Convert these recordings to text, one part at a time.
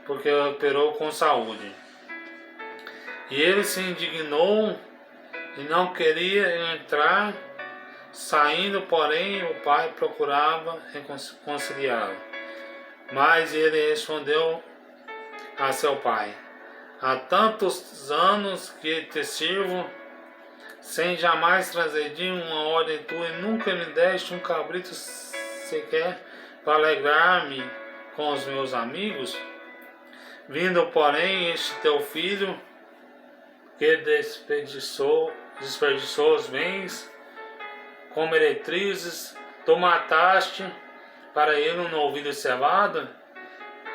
porque operou com saúde. E ele se indignou e não queria entrar. Saindo, porém, o pai procurava reconciliá-lo. Mas ele respondeu a seu pai: há tantos anos que te sirvo, sem jamais transgredir uma ordem tua, e nunca me deste um cabrito sequer para alegrar-me com os meus amigos. Vindo, porém, este teu filho, que desperdiçou os bens com meretrizes, tu mataste para ele um novilho cevado?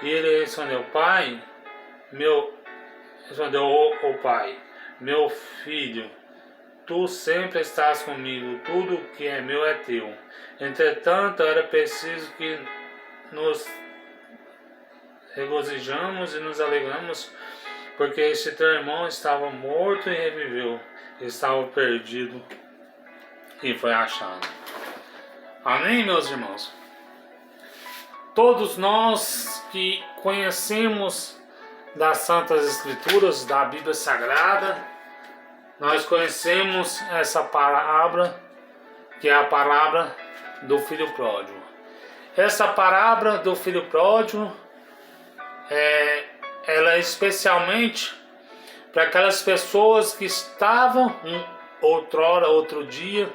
E ele respondeu: pai, o pai, meu filho, tu sempre estás comigo, tudo que é meu é teu. Entretanto, era preciso que nos regozijamos e nos alegramos, porque este teu irmão estava morto e reviveu, estava perdido e foi achado. Amém, meus irmãos? Todos nós que conhecemos das Santas Escrituras, da Bíblia Sagrada, nós conhecemos essa palavra, que é a palavra do Filho Pródigo. Essa palavra do Filho Pródigo ela é especialmente para aquelas pessoas que estavam outro dia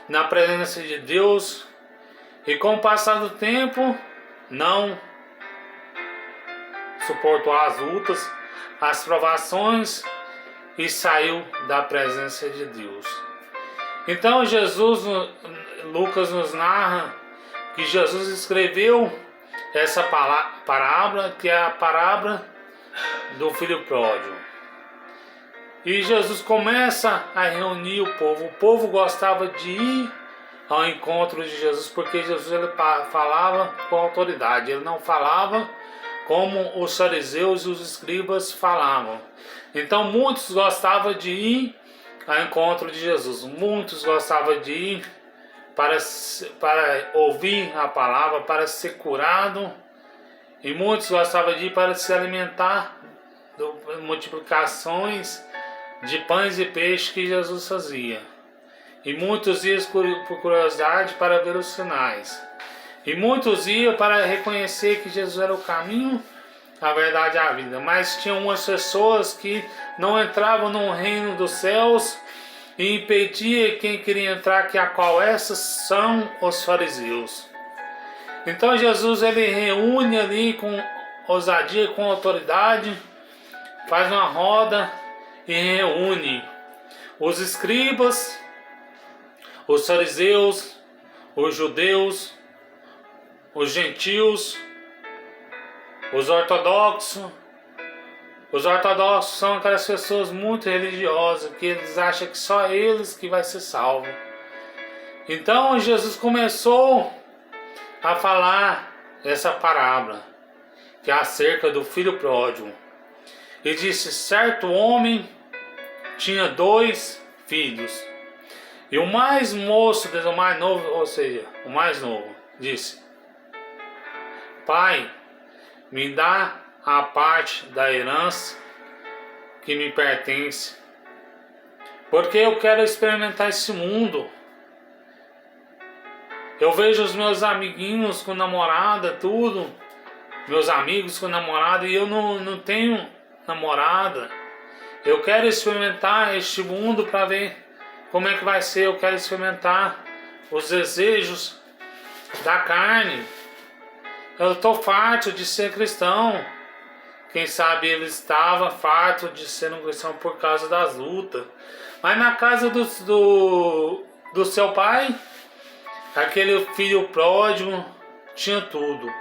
na presença de Deus e com o passar do tempo não suportou as lutas, as provações e saiu da presença de Deus. Então Lucas nos narra que Jesus escreveu essa parábola, que é a parábola do Filho Pródigo. E Jesus começa a reunir o povo. O povo gostava de ir ao encontro de Jesus, porque Jesus ele falava com autoridade. Ele não falava como os fariseus e os escribas falavam. Então muitos gostavam de ir ao encontro de Jesus. Muitos gostavam de ir para ouvir a palavra, para ser curado. E muitos gostavam de ir para se alimentar das multiplicações de pães e peixes que Jesus fazia. E muitos iam por curiosidade para ver os sinais. E muitos iam para reconhecer que Jesus era o caminho, a verdade e a vida. Mas tinha umas pessoas que não entravam no reino dos céus e impedia quem queria entrar, que a qual essas são os fariseus. Então Jesus ele reúne ali com ousadia, com autoridade, faz uma roda e reúne os escribas, os fariseus, os judeus, os gentios, os ortodoxos. Os ortodoxos são aquelas pessoas muito religiosas que eles acham que só eles que vai ser salvo. Então Jesus começou a falar essa parábola, que é acerca do filho pródigo. E disse: certo homem tinha 2 filhos. E o mais moço, o mais novo, ou seja, o mais novo, disse: pai, me dá a parte da herança que me pertence, porque eu quero experimentar esse mundo. Eu vejo os meus amiguinhos com namorada, tudo, meus amigos com namorada, e eu não tenho namorada. Eu quero experimentar este mundo para ver como é que vai ser. Eu quero experimentar os desejos da carne. Eu estou farto de ser cristão. Quem sabe ele estava farto de ser um cristão por causa das lutas. Mas na casa do seu pai, aquele filho pródigo tinha tudo.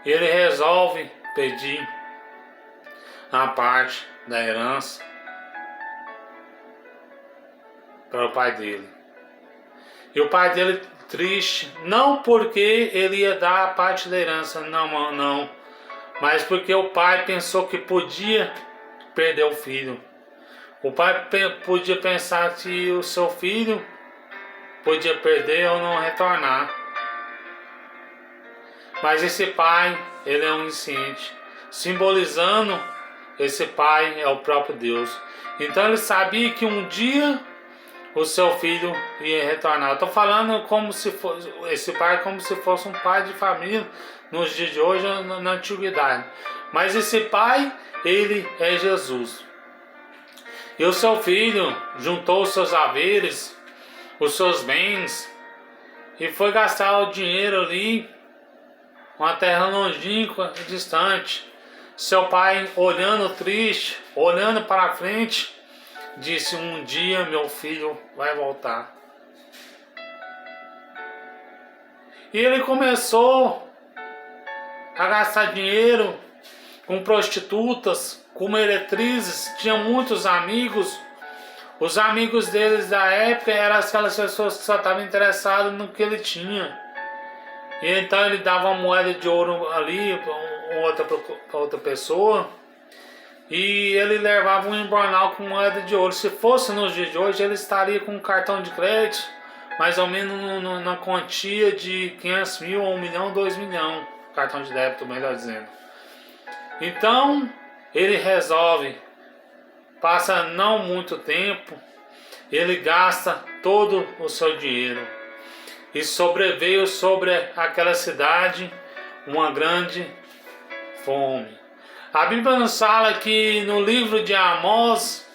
Ele resolve pedir a parte da herança para o pai dele. E o pai dele triste, não porque ele ia dar a parte da herança, não, mas porque o pai pensou que podia perder o filho. O pai podia pensar que o seu filho podia perder ou não retornar. Mas esse pai ele é onisciente, simbolizando esse Pai é o próprio Deus. Então ele sabia que um dia o seu filho ia retornar. Eu estou falando como se fosse esse pai, como se fosse um pai de família nos dias de hoje, na antiguidade. Mas esse pai, ele é Jesus. E o seu filho juntou os seus haveres, os seus bens, e foi gastar o dinheiro ali, uma terra longínqua e distante. Seu pai, olhando triste, olhando para frente, disse: um dia meu filho vai voltar. E ele começou a gastar dinheiro com prostitutas, com meretrizes, tinha muitos amigos. Os amigos deles da época eram aquelas pessoas que só estavam interessadas no que ele tinha. E então ele dava uma moeda de ouro ali para outra pessoa, e ele levava um embornal com moeda de ouro. Se fosse nos dias de hoje, ele estaria com um cartão de crédito, mais ou menos na quantia de 500 mil, 1 milhão, 2 milhões, cartão de débito, melhor dizendo. Então ele resolve, passa não muito tempo, ele gasta todo o seu dinheiro, e sobreveio sobre aquela cidade uma grande fome. A Bíblia nos fala que no livro de Amós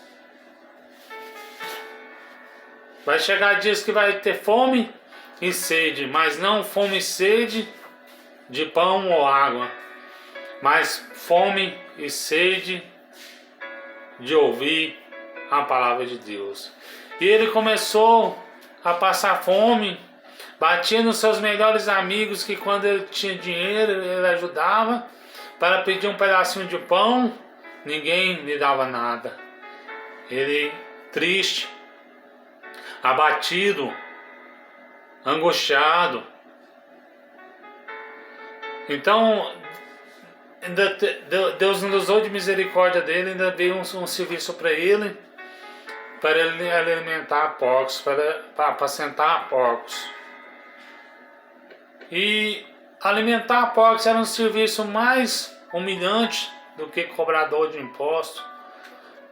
vai chegar dias que vai ter fome e sede, mas não fome e sede de pão ou água, mas fome e sede de ouvir a palavra de Deus. E ele começou a passar fome, batia nos seus melhores amigos, que quando ele tinha dinheiro ele ajudava, para pedir um pedacinho de pão, ninguém lhe dava nada. Ele triste, abatido, angustiado. Então Deus nos usou de misericórdia dele, ainda veio um serviço para ele alimentar porcos, para apacentar porcos. E alimentar porcos era um serviço mais humilhante do que cobrador de impostos.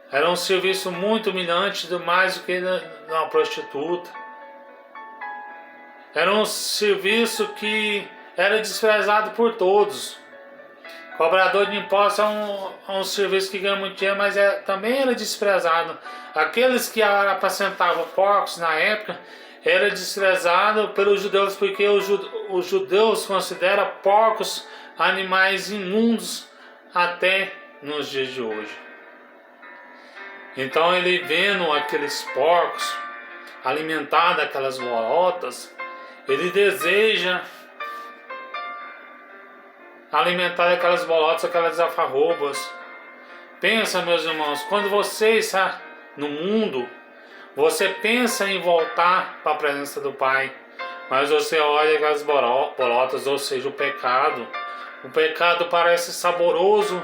Era um serviço muito humilhante, mais do que uma prostituta. Era um serviço que era desprezado por todos. Cobrador de impostos é um serviço que ganha muito dinheiro, mas também era desprezado. Aqueles que apacentavam porcos na época era desprezado pelos judeus, porque os judeus consideram porcos animais imundos até nos dias de hoje. Então ele, vendo aqueles porcos alimentados aquelas bolotas, ele deseja alimentar aquelas bolotas, aquelas alfarrobas. Pensa, meus irmãos, quando você está no mundo, você pensa em voltar para a presença do Pai, mas você olha aquelas bolotas, ou seja, o pecado. O pecado parece saboroso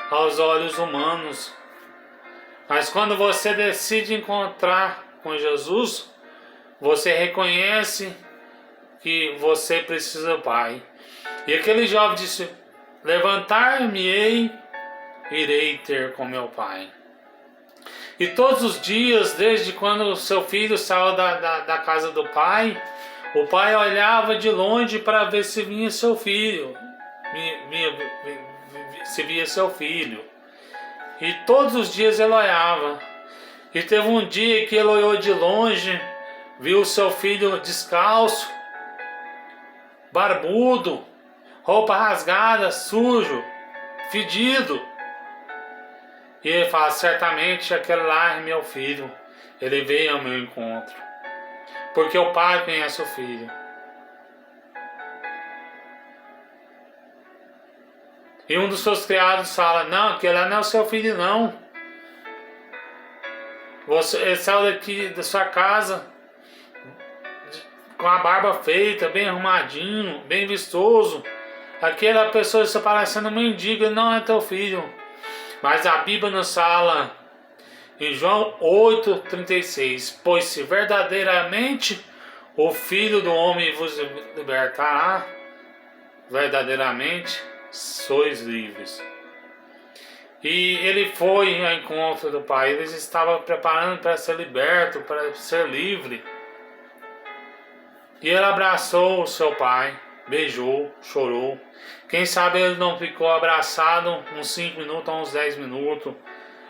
aos olhos humanos, mas quando você decide encontrar com Jesus, você reconhece que você precisa do Pai. E aquele jovem disse: levantar-me-ei, irei ter com meu Pai. E todos os dias, desde quando o seu filho saiu da casa do pai, o pai olhava de longe para ver se vinha seu filho, se via seu filho. E todos os dias ele olhava. E teve um dia que ele olhou de longe, viu seu filho descalço, barbudo, roupa rasgada, sujo, fedido. E ele fala: certamente aquele lá é meu filho, ele veio ao meu encontro. Porque o pai conhece o filho. E um dos seus criados fala: não, aquele lá não é o seu filho não. Ele saiu daqui da sua casa com a barba feita, bem arrumadinho, bem vistoso. Aquela pessoa está parecendo um mendigo, ele não é teu filho. Mas a Bíblia nos fala em João 8,36: pois se verdadeiramente o Filho do Homem vos libertará, verdadeiramente sois livres. E ele foi ao encontro do pai, ele estava preparando para ser liberto, para ser livre. E ele abraçou o seu pai, beijou, chorou. Quem sabe ele não ficou abraçado uns 5 minutos, uns 10 minutos,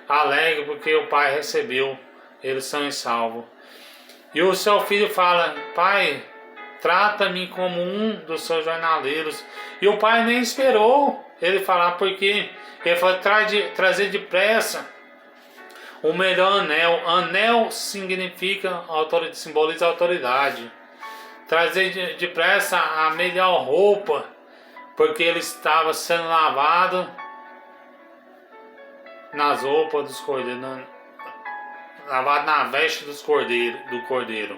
alegre porque o pai recebeu ele são e salvo. E o seu filho fala: pai, trata-me como um dos seus jornaleiros. E o pai nem esperou ele falar, porque ele falou: trazer depressa o melhor anel. Anel significa autoridade, simboliza autoridade. Trazer depressa a melhor roupa, porque ele estava sendo lavado nas roupas dos cordeiros, lavado na veste do cordeiro.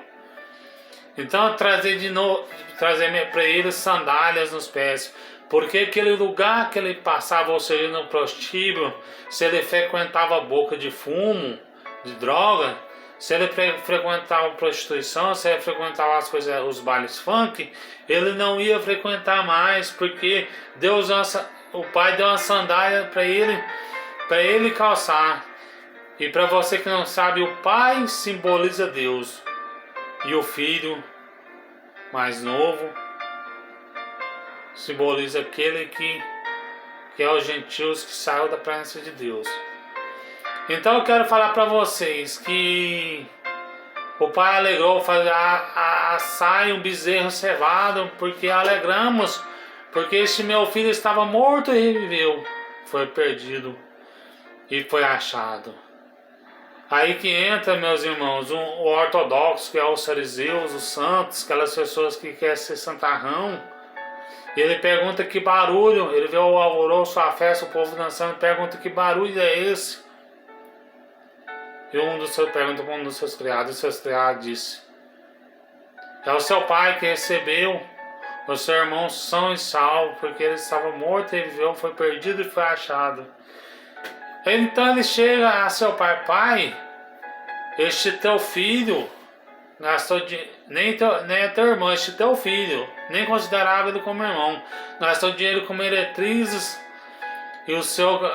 Então trazer para ele sandálias nos pés, porque aquele lugar que ele passava, ou seja, no prostíbulo, se ele frequentava a boca de fumo, de droga, se ele frequentava prostituição, se ele frequentava as coisas, os bailes funk, ele não ia frequentar mais, porque o pai deu uma sandália para ele calçar. E para você que não sabe, o pai simboliza Deus, e o filho mais novo simboliza aquele que é os gentios, que saiu da presença de Deus. Então eu quero falar para vocês que o pai alegrou, assai um bezerro cevado, porque alegramos, porque este meu filho estava morto e reviveu, foi perdido e foi achado. Aí que entra, meus irmãos, o ortodoxo, que é os fariseus, os santos, aquelas pessoas que querem ser santarrão. E ele pergunta que barulho, ele vê o alvoroço, a festa, o povo dançando, pergunta que barulho é esse. E pergunta para um dos seus criados, e os seus criados disse: é o seu pai que recebeu o seu irmão são e salvo, porque ele estava morto e viveu, foi perdido e foi achado. Então ele chega a seu pai: pai, este teu filho gastou nem é teu irmão, este teu filho, nem considerava ele como irmão, gastou dinheiro com meretrizes, e o senhor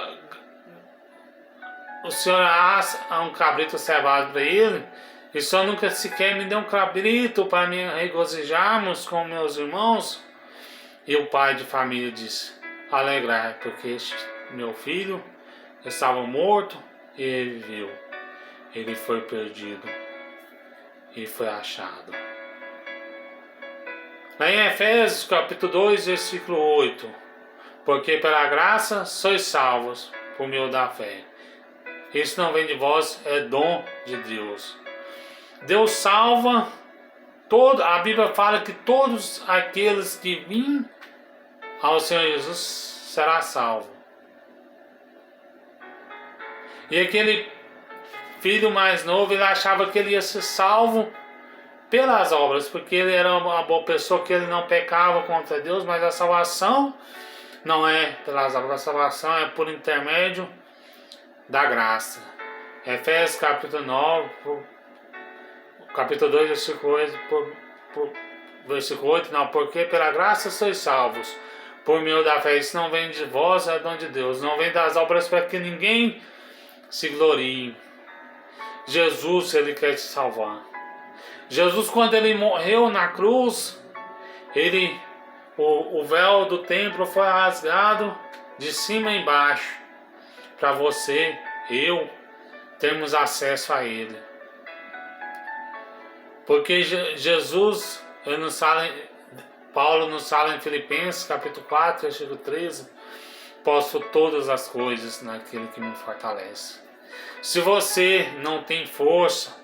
assa um cabrito cevado para ele, e só nunca sequer me deu um cabrito para me regozijarmos com meus irmãos. E o pai de família disse: alegrai, porque este meu filho estava morto e reviveu, ele foi perdido e foi achado. Lá em Efésios capítulo 2, versículo 8: porque pela graça sois salvos por meio da fé. Isso não vem de vós, é dom de Deus. Deus salva a Bíblia fala que todos aqueles que vêm ao Senhor Jesus será salvo. E aquele filho mais novo, ele achava que ele ia ser salvo pelas obras, porque ele era uma boa pessoa, que ele não pecava contra Deus, mas a salvação não é pelas obras, a salvação é por intermédio da graça. Efésios capítulo 9, capítulo 2, versículo 8, não, porque pela graça sois salvos, por meio da fé. Isso não vem de vós, é dom de Deus, não vem das obras para que ninguém se glorie. Jesus, ele quer te salvar. Jesus, quando ele morreu na cruz, o véu do templo foi rasgado de cima a embaixo, para você, eu, termos acesso a ele. Porque Jesus, Paulo nos fala em Filipenses capítulo 4, versículo 13: posso todas as coisas naquele que me fortalece. Se você não tem força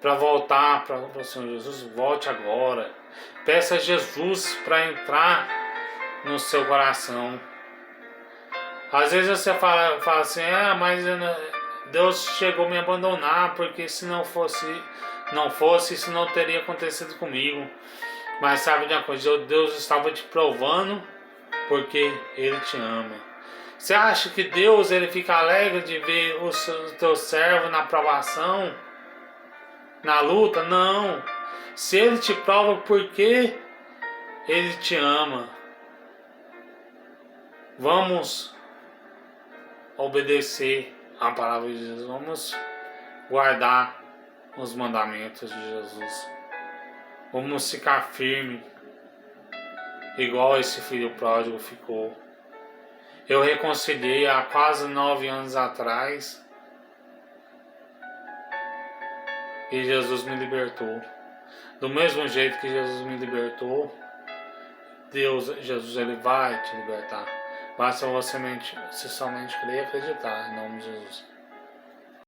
para voltar para o Senhor Jesus, volte agora. Peça a Jesus para entrar no seu coração. Às vezes você fala assim: mas Deus chegou a me abandonar, porque se não fosse, isso não teria acontecido comigo. Mas sabe de uma coisa? Deus estava te provando, porque Ele te ama. Você acha que Deus ele fica alegre de ver o teu servo na provação, na luta? Não. Se Ele te prova, porque Ele te ama. Vamos obedecer a palavra de Jesus, vamos guardar os mandamentos de Jesus, vamos ficar firme, igual esse filho pródigo ficou. Eu reconciliei há quase 9 anos atrás e Jesus me libertou. Do mesmo jeito que Jesus me libertou, Jesus, Ele vai te libertar. Basta você somente crer e acreditar, em nome de Jesus.